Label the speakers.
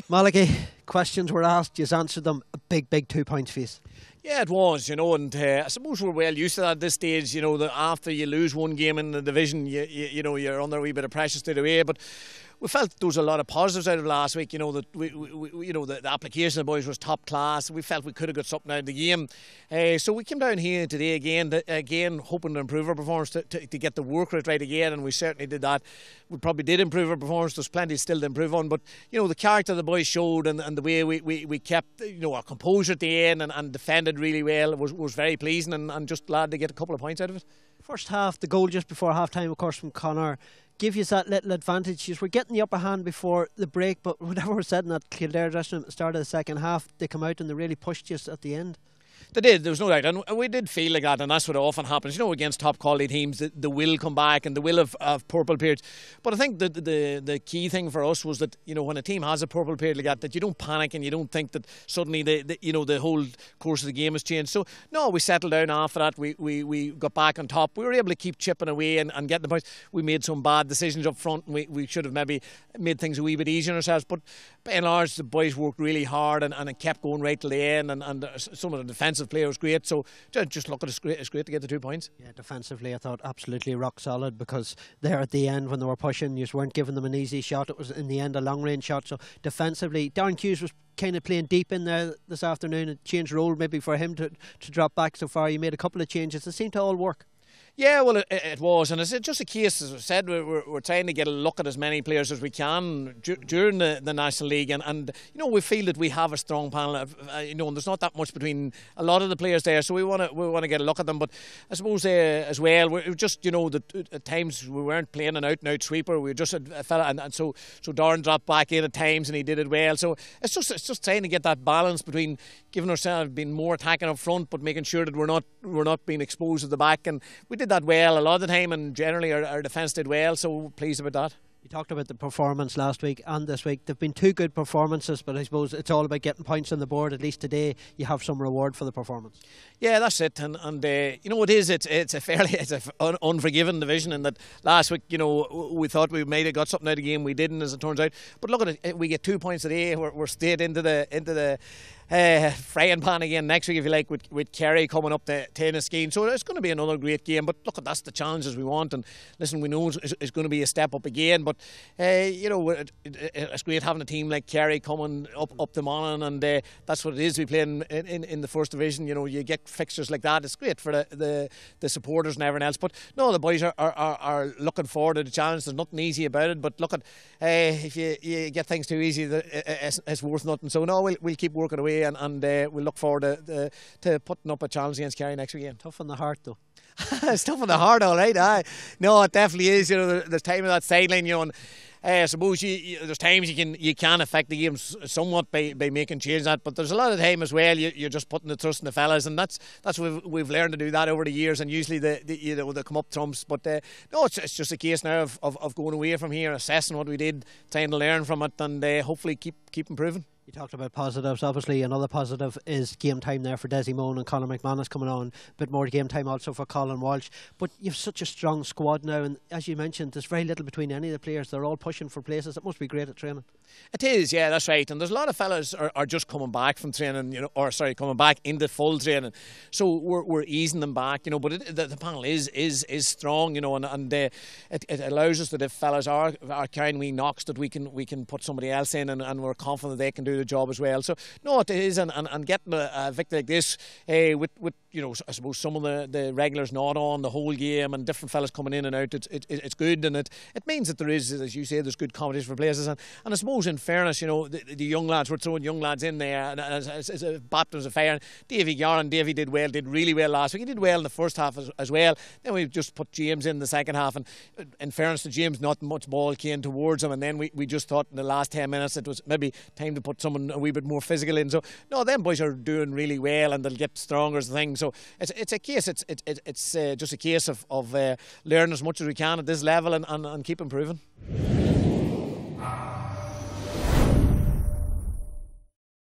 Speaker 1: Malachy, questions were asked, you answered them. A big 2 points for you.
Speaker 2: Yeah, it was, and I suppose we're well used to that at this stage. That after you lose one game in the division, you're under a wee bit of pressure straight away. But we felt there was a lot of positives out of last week. That the application of the boys was top class. We felt we could have got something out of the game. So we came down here today again hoping to improve our performance to get the work rate right again, and we certainly did that. We probably did improve our performance. There's plenty still to improve on, but the character the boys showed and the way we kept our composure at the end and defended really well was very pleasing, and just glad to get a couple of points out of it.
Speaker 1: First half, the goal just before half time, of course, from Connor, give you that little advantage. You were getting the upper hand before the break, but whatever was said in that Kildare dressing room at the start of the second half, they come out and they really pushed you at the end.
Speaker 2: They did, there was no doubt, and we did feel like that, and that's what often happens. Against top quality teams, they will come back and they will have purple periods. But I think the key thing for us was that when a team has a purple period like that you don't panic and you don't think that suddenly the whole course of the game has changed. So no, we settled down after that. We got back on top. We were able to keep chipping away and getting the points. We made some bad decisions up front, and we should have maybe made things a wee bit easier on ourselves. But by and large, the boys worked really hard and it kept going right till the end. And some of the defensive play was great, so just look at it's great to get the 2 points.
Speaker 1: Yeah, defensively I thought absolutely rock solid, because there at the end when they were pushing, you just weren't giving them an easy shot. It was in the end a long range shot. So defensively, Darren Hughes was kind of playing deep in there this afternoon. It changed role maybe for him to drop back so far. You made a couple of changes that seemed to all work.
Speaker 2: Yeah, well, it was, and it's just a case, as I said, we're trying to get a look at as many players as we can during the National League, and we feel that we have a strong panel, and there's not that much between a lot of the players there, so we want to get a look at them. But I suppose as well, we're just that at times we weren't playing an out sweeper. We were just a fella, and so Darren dropped back in at times, and he did it well. So it's just trying to get that balance between giving ourselves being more attacking up front, but making sure that we're not being exposed at the back, and we did that well a lot of the time, and generally our defence did well, so pleased about that.
Speaker 1: You talked about the performance last week and this week. They've been two good performances, but I suppose it's all about getting points on the board. At least today you have some reward for the performance.
Speaker 2: Yeah, that's it, and it's an unforgiving division, in that last week we thought we might have got something out of the game, we didn't, as it turns out. But look at it, we get 2 points today. We're straight into the frying pan again next week, if you like, with Kerry coming up to Enniskeane. So it's going to be another great game. But look, that's the challenges we want. And listen, we know it's going to be a step up again. But it's great having a team like Kerry coming up to Monaghan, and that's what it is. We play in the first division. You get fixtures like that. It's great for the supporters and everyone else. But no, the boys are looking forward to the challenge. There's nothing easy about it. But look at if you get things too easy, it's worth nothing. So no, we'll keep working away. And we'll look forward to putting up a challenge against Kerry next weekend.
Speaker 1: Tough on the heart, though.
Speaker 2: It's tough on the heart, all right. No, it definitely is. There's time on that sideline, and I suppose there's times you can affect the game somewhat by making changes that, but there's a lot of time as well you're just putting the trust in the fellas, and that's we've learned to do that over the years, and usually they come up trumps. But no, it's just a case now of going away from here, assessing what we did, trying to learn from it, and hopefully keep improving.
Speaker 1: You talked about positives. Obviously, another positive is game time there for Desi Moan and Colin McManus coming on. A bit more game time also for Colin Walsh. But you've such a strong squad now, and as you mentioned, there's very little between any of the players. They're all pushing for places. It must be great at training.
Speaker 2: It is, yeah, that's right. And there's a lot of fellas are just coming back from training, coming back into full training. So we're easing them back, But the panel is strong, and it allows us that if fellas are carrying wee knocks, that we can put somebody else in, and we're confident they can do the job as well. So no, it is, and getting a victory like this with I suppose some of the regulars not on the whole game and different fellas coming in and out, it's good, and it means that there is, as you say, there's good competition for places, and I suppose in fairness, the young lads, we're throwing young lads in there, and as a baptism of fire. Davy did really well last week. He did well in the first half as well. Then we just put James in the second half, and in fairness to James, not much ball came towards him, and then we just thought in the last 10 minutes it was maybe time to put someone a wee bit more physical in. So no, them boys are doing really well, and they'll get stronger as a thing. So it's a case. It's just a case of learning as much as we can at this level and keep improving.